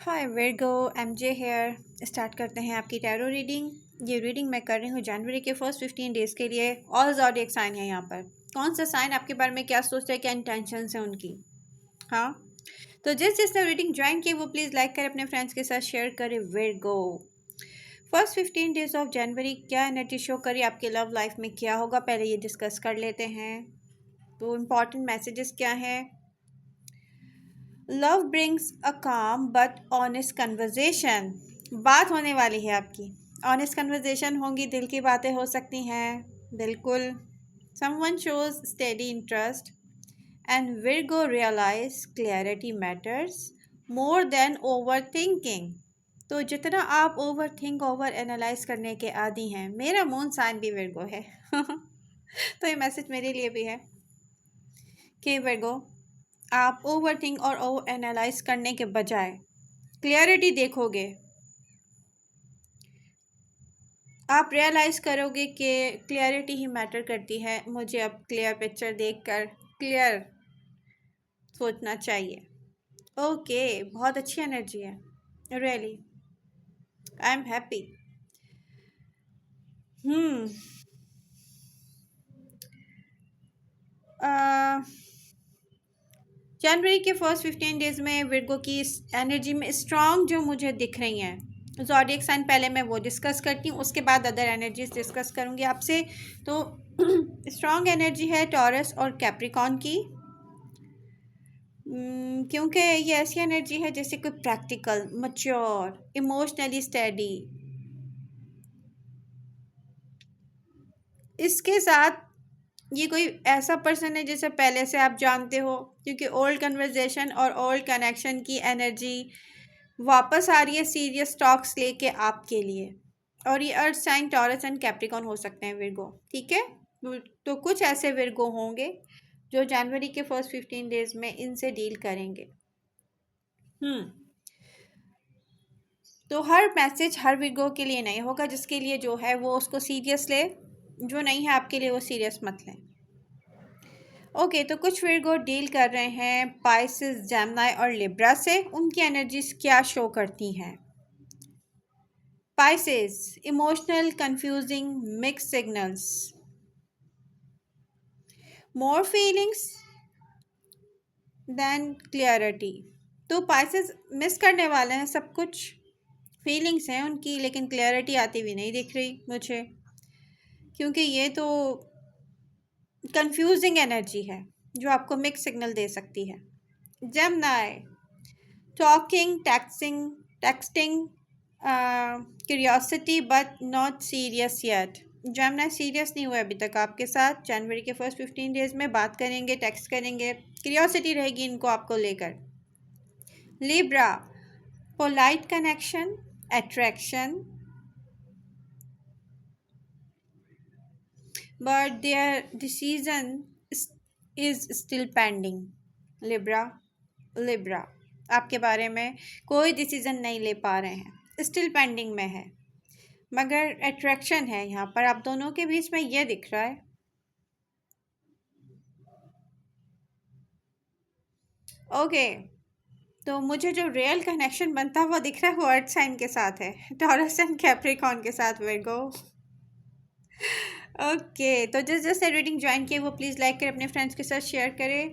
हाय Virgo MJ hair. Start करते हैं आपकी टैरो रीडिंग। ये रीडिंग मैं कर रही हूँ जनवरी के फर्स्ट 15 डेज़ के लिए। ऑल ज़ोडिएक साइन है यहाँ पर। कौन सा साइन आपके बारे में क्या सोचता है, क्या इंटेंशंस हैं उनकी। हाँ, तो जिसने रीडिंग ज्वाइन की वो प्लीज़ लाइक करें, अपने फ्रेंड्स के साथ शेयर करें। Virgo first 15 days of January क्या एनर्जी शो करी, आपके लव लाइफ में क्या होगा, पहले ये डिस्कस कर लेते हैं। तो इम्पॉर्टेंट मैसेजेस क्या हैं। लव ब्रिंग्स अ काम बट ऑनेस्ट कन्वर्जेशन। बात होने वाली है आपकी, ऑनेस्ट कन्वर्जेशन होंगी, दिल की बातें हो सकती हैं। बिल्कुल। Someone shows steady interest and Virgo realise clarity matters more than over thinking. तो जितना आप ओवर थिंक ओवर एनालाइज करने के आदी हैं, मेरा मून साइन भी विर्गो है तो ये मैसेज मेरे लिए भी है कि विर्गो, आप ओवर थिंक और ओवर एनालाइज करने के बजाय क्लियरिटी देखोगे। आप रियलाइज़ करोगे कि क्लियरिटी ही मैटर करती है। मुझे अब क्लियर पिक्चर देखकर क्लियर सोचना चाहिए। ओके, बहुत अच्छी एनर्जी है। Really I am happy. Hmm जनवरी के फर्स्ट 15 डेज में विर्गो की एनर्जी में स्ट्रॉन्ग जो मुझे दिख रही हैं ज़ोडिएक साइन, पहले मैं वो डिस्कस करती हूँ, उसके बाद अदर एनर्जीज डिस्कस करूँगी आपसे। तो स्ट्रॉन्ग एनर्जी है टॉरस और कैप्रिकॉन की। क्योंकि ये ऐसी एनर्जी है जैसे कोई प्रैक्टिकल, मच्योर, इमोशनली स्टेडी। इसके साथ ये कोई ऐसा पर्सन है जिसे पहले से आप जानते हो, क्योंकि ओल्ड कन्वर्जेशन और ओल्ड कनेक्शन की एनर्जी वापस आ रही है सीरियस टॉक्स लेके आपके लिए। और ये earth sign Taurus and Capricorn हो सकते हैं विर्गो, ठीक है। तो कुछ ऐसे विर्गो होंगे जो जनवरी के फर्स्ट 15 डेज में इनसे डील करेंगे। हम्म तो हर मैसेज हर विर्गो के लिए नहीं होगा, जिसके लिए जो है वो उसको सीरियस ले, जो नहीं है आपके लिए वो सीरियस मत लें। ओके, तो कुछ विर्गो डील कर रहे हैं पाइसेस, जेमिनी और लिब्रा से। उनकी एनर्जीज क्या शो करती हैं। Pisces, emotional confusing mix signals, more feelings than clarity. तो पाइसेस मिस करने वाले हैं सब कुछ। फीलिंग्स हैं उनकी, लेकिन क्लियरिटी आती हुई नहीं दिख रही मुझे, क्योंकि ये तो कंफ्यूजिंग एनर्जी है जो आपको मिक्स सिग्नल दे सकती है। Gemini, talking, texting, curiosity but not serious yet. Gemini serious नहीं हुआ अभी तक आपके साथ। जनवरी के फर्स्ट 15 डेज में बात करेंगे, टेक्स्ट करेंगे, क्यूरियोसिटी रहेगी इनको आपको लेकर। Libra, polite connection, attraction, but their decision is still pending. Libra, Libra आपके बारे में कोई डिसीजन नहीं ले पा रहे हैं, स्टिल पेंडिंग में है, मगर अट्रैक्शन है यहाँ पर आप दोनों के बीच में, ये दिख रहा है। ओके, तो मुझे जो रियल कनेक्शन बनता है वो दिख रहा है, वो अर्थ साइन के साथ है, टॉरस एंड कैप्रिकॉन के साथ विर्गो। ओके, तो जिसने रीडिंग ज्वाइन की वो प्लीज़ लाइक करें, अपने फ्रेंड्स के साथ शेयर करें।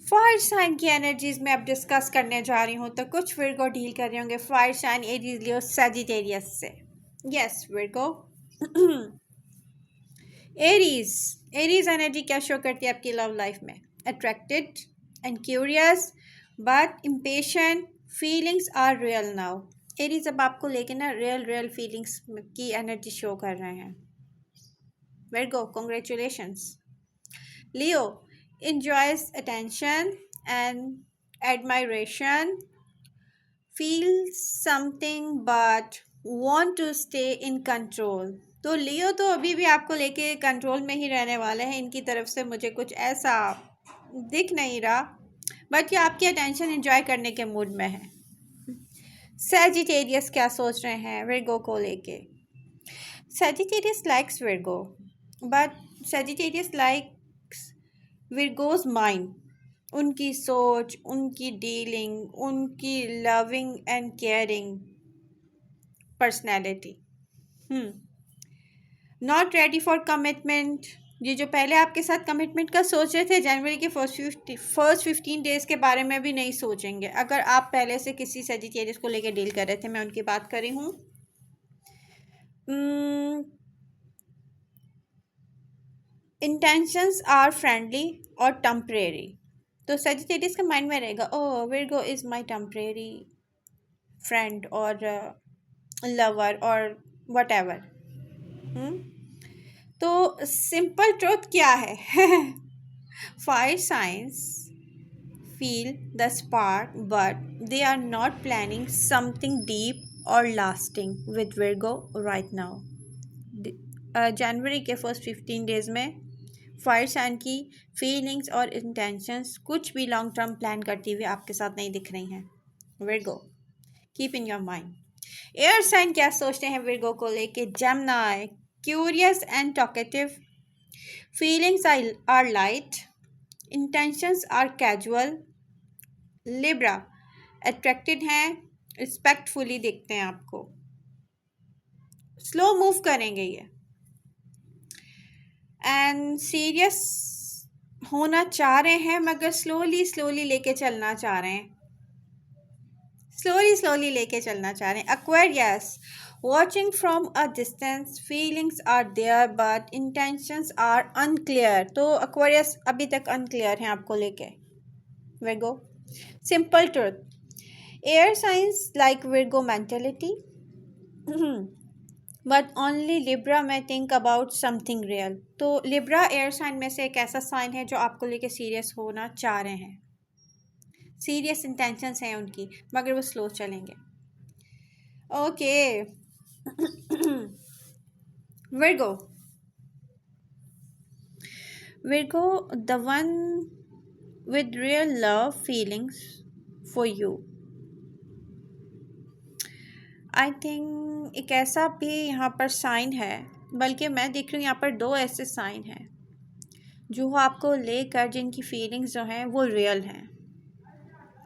फायर साइन की एनर्जीज में अब डिस्कस करने जा रही हूँ। तो कुछ विर्गो डील कर रहे होंगे fire sign, Aries, Leo, Sagittarius से। Yes Virgo. Aries, Aries energy क्या शो करती है आपकी लव लाइफ में। Attracted and curious but impatient, feelings are real now. Aries अब आपको लेके ना रियल रियल फीलिंग्स की एनर्जी शो कर रहे हैं। Virgo, congratulations. Leo, enjoys attention and admiration, feels something but want to stay in control. तो लियो तो अभी भी आपको लेके कंट्रोल में ही रहने वाले हैं। इनकी तरफ से मुझे कुछ ऐसा दिख नहीं रहा, बट ये आपकी अटेंशन एंजॉय करने के मूड में है। सैजिटेरियस क्या सोच रहे हैं विर्गो को लेके। Sagittarius likes Virgo, but Sagittarius likes Virgo's mind. उनकी सोच, उनकी डीलिंग, उनकी loving and caring personality. Not ready for commitment. ये जो पहले आपके साथ कमिटमेंट का सोच रहे थे, जनवरी के फर्स्ट 15 डेज के बारे में भी नहीं सोचेंगे। अगर आप पहले से किसी सजिटेरियस को लेकर डील कर रहे थे, मैं उनकी बात कर रही हूँ। इंटेंशंस आर फ्रेंडली और टेम्परेरी। तो सजिटेरियस का माइंड में रहेगा, oh Virgo is my temporary friend और लवर और वट एवर। तो सिंपल ट्रुथ क्या है? Fire signs feel the spark, but they are not planning something deep or lasting with Virgo right now. जनवरी के first 15 days में fire sign की feelings और intentions कुछ भी लॉन्ग टर्म प्लान करती हुई आपके साथ नहीं दिख रही हैं। Virgo, keep in your mind. Air sign क्या सोचते हैं विर्गो को लेके? Gemini, curious and talkative, feelings are light, intentions are casual. Libra, attracted हैं, रिस्पेक्टफुली देखते हैं आपको, स्लो मूव करेंगे ये, एंड सीरियस होना चाह रहे हैं मगर स्लोली लेके चलना चाह रहे हैं, स्लोली लेके चलना चाह रहे हैं। Aquarius, watching from a distance, feelings are there but intentions are unclear. तो एक्वेरियस अभी तक अनक्लियर हैं आपको लेके। Virgo, simple truth, air signs like Virgo mentality, but only Libra may think about something real. तो Libra एयर साइन में से एक ऐसा साइन है जो आपको लेके सीरियस होना चाह रहे हैं, सीरियस इंटेंशंस हैं उनकी, मगर वो स्लो चलेंगे। Okay. Virgo, the one with real love feelings for you. I think एक ऐसा भी यहाँ पर साइन है, बल्कि मैं देख रही हूँ यहाँ पर दो ऐसे साइन हैं जो आपको लेकर जिनकी फीलिंग्स जो हैं वो रियल हैं।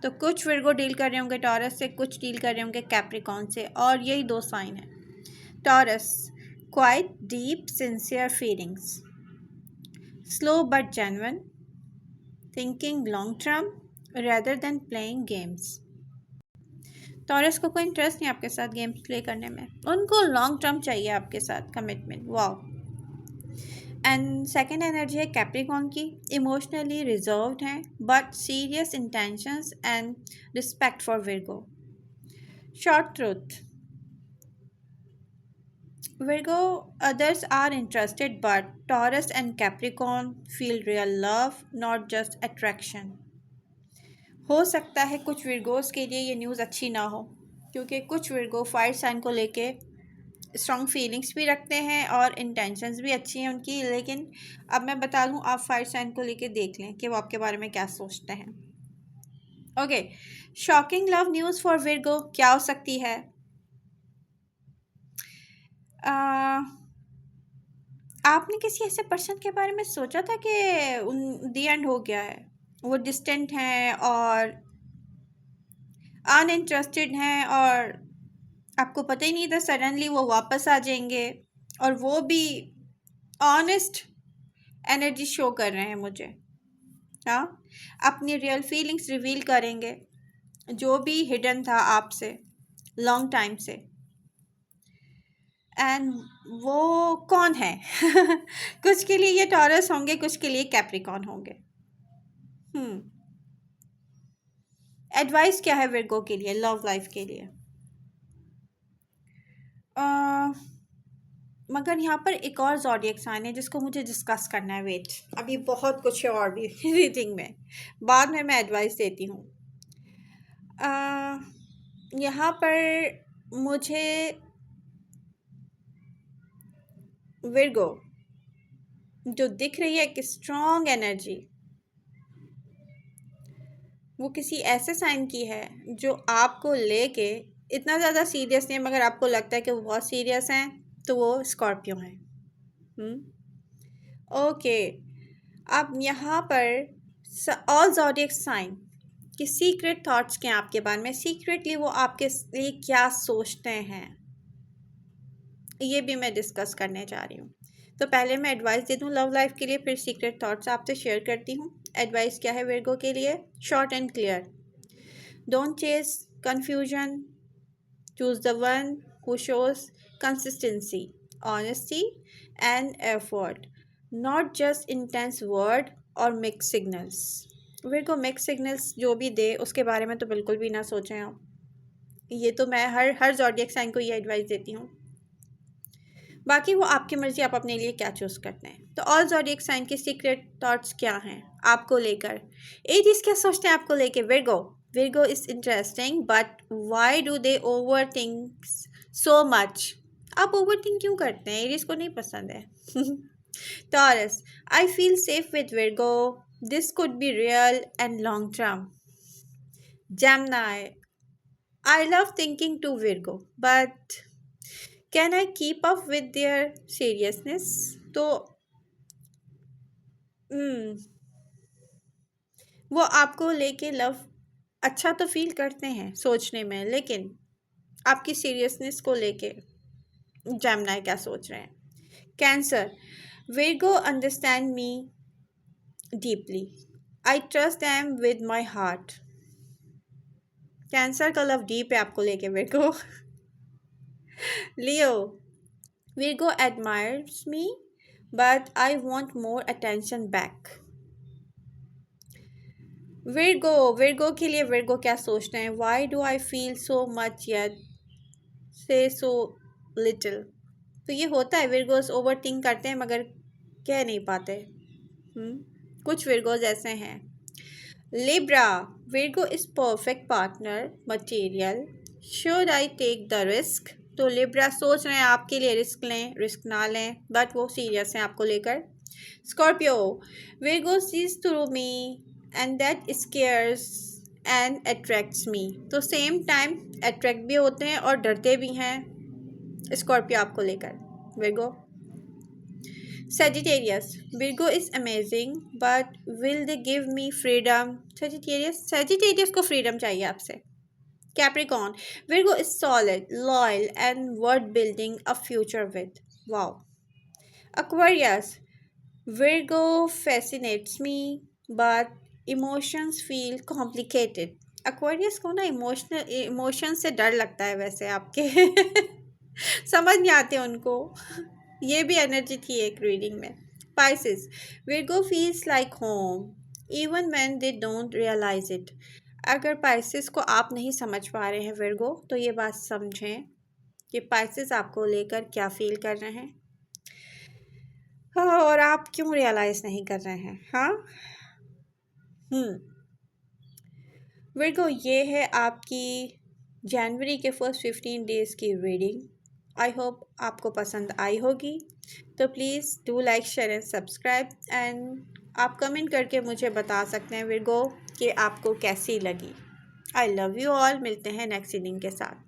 तो कुछ विर्गो डील कर रहे होंगे टॉरस से, कुछ डील कर रहे होंगे कैप्रिकॉन से, और यही दो साइन हैं। Taurus, quite deep sincere feelings, slow but genuine, thinking long term rather than playing games. Taurus को कोई इंटरेस्ट नहीं आपके साथ गेम्स प्ले करने में, उनको लॉन्ग टर्म चाहिए आपके साथ commitment. Wow. And second energy है कैप्रिकॉन की, इमोशनली रिजर्व्ड हैं but serious intentions and respect for Virgo. Short truth, Virgo others are interested but Taurus and Capricorn feel real love, not just attraction. हो सकता है कुछ विर्गोस के लिए ये न्यूज़ अच्छी ना हो, क्योंकि कुछ विर्गो फायर साइन को लेके स्ट्रॉन्ग फीलिंग्स भी रखते हैं और इंटेंशंस भी अच्छी हैं उनकी। लेकिन अब मैं बता दूं, आप फायर साइन को लेके देख लें कि वो आपके बारे में क्या सोचते हैं। Okay, shocking love news for Virgo क्या हो सकती है? आपने किसी ऐसे पर्सन के बारे में सोचा था कि दी एंड हो गया है, वो डिस्टेंट हैं और अनइंटरेस्टेड हैं और आपको पता ही नहीं था सडनली वो वापस आ जाएंगे, और वो भी ऑनेस्ट एनर्जी शो कर रहे हैं मुझे। हाँ, अपनी रियल फीलिंग्स रिवील करेंगे, जो भी हिडन था आपसे लॉन्ग टाइम से। एंड वो कौन है? कुछ के लिए ये टॉरस होंगे, कुछ के लिए कैप्रिकॉन होंगे। एडवाइस क्या है विर्गो के लिए लव लाइफ के लिए? मगर यहाँ पर एक और ज़ोडिएक साइन है जिसको मुझे डिस्कस करना है। वेट, अभी बहुत कुछ है और भी रीडिंग में, बाद में मैं एडवाइस देती हूँ। यहाँ पर मुझे विर्गो जो दिख रही है कि स्ट्रॉन्ग एनर्जी, वो किसी ऐसे साइन की है जो आपको लेके इतना ज़्यादा सीरियस नहीं है, मगर आपको लगता है कि वो बहुत सीरियस हैं, तो वो स्कॉर्पियो हैं। ओके, अब यहाँ पर ऑल ज़ोडिएक साइन कि सीक्रेट थॉट्स क्या हैं आपके बारे में, सीक्रेटली वो आपके लिए क्या सोचते हैं, ये भी मैं डिस्कस करने जा रही हूँ। तो पहले मैं एडवाइस दे दूँ लव लाइफ के लिए, फिर सीक्रेट थॉट्स आपसे शेयर करती हूँ। एडवाइस क्या है विर्गो के लिए? Short and clear, don't chase confusion, choose the one who shows consistency, honesty and effort, not just intense word और mix signals. Virgo mix signals जो भी दे उसके बारे में तो बिल्कुल भी ना सोचें आप, ये तो मैं हर ज़ोडिएक साइन को ये एडवाइस देती हूँ। बाकी वो आपकी मर्ज़ी, आप अपने लिए क्या चूज़ करते हैं। तो ऑल ज़ोडिएक साइन के सीक्रेट थॉट्स क्या हैं आपको लेकर? एरीज क्या सोचते हैं आपको लेके? Virgo, Virgo is interesting but why do they over think so much? आप ओवर थिंक क्यों करते हैं? एरीज को नहीं पसंद है। Taurus, I feel safe with Virgo, this could be real and long term. Gemini, I love thinking to Virgo, but can I keep up with their seriousness? तो वो आपको लेके लव अच्छा तो फील करते हैं सोचने में, लेकिन आपकी सीरियसनेस को लेके जेमिनी क्या सोच रहे हैं? Cancer, Virgo understand me deeply. I trust them with my heart. Cancer का लव डीप है आपको लेके Virgo. Leo, Virgo admires me, but I want more attention back. Virgo के लिए विर्गो क्या सोचते हैं? Why do I feel so much yet say so little? तो ये होता है, विर्गोस ओवर थिंक करते हैं मगर कह नहीं पाते। कुछ विर्गोस ऐसे हैं। Libra, Virgo is perfect partner material, should I take the risk? तो लिब्रा सोच रहे हैं आपके लिए रिस्क लें, रिस्क ना लें, बट वो सीरियस हैं आपको लेकर। Scorpio, Virgo sees through me and that scares and attracts me. तो सेम टाइम अट्रैक्ट भी होते हैं और डरते भी हैं स्कॉर्पियो आपको लेकर Virgo. Sagittarius, Virgo is amazing, but will they give me freedom? Sagittarius को freedom चाहिए आपसे। Capricorn, Virgo is solid, loyal, and worth building a future with. Wow. Aquarius, Virgo fascinates me, but emotions feel complicated. Aquarius को ना emotion से डर लगता है वैसे आपके। समझ नहीं आते उनको। ये भी एनर्जी थी एक रीडिंग में। Pisces, Virgo feels like home even when they don't realize it. अगर Pisces को आप नहीं समझ पा रहे हैं विर्गो, तो ये बात समझें कि Pisces आपको लेकर क्या फील कर रहे हैं, हाँ, और आप क्यों रियलाइज नहीं कर रहे हैं। हाँ, विर्गो, ये है आपकी जनवरी के फर्स्ट 15 डेज़ की रीडिंग। आई होप आपको पसंद आई होगी। तो please do like share and subscribe, and आप कमेंट करके मुझे बता सकते हैं विर्गो कि आपको कैसी लगी। I love you all. मिलते हैं नेक्स्ट रीडिंग के साथ।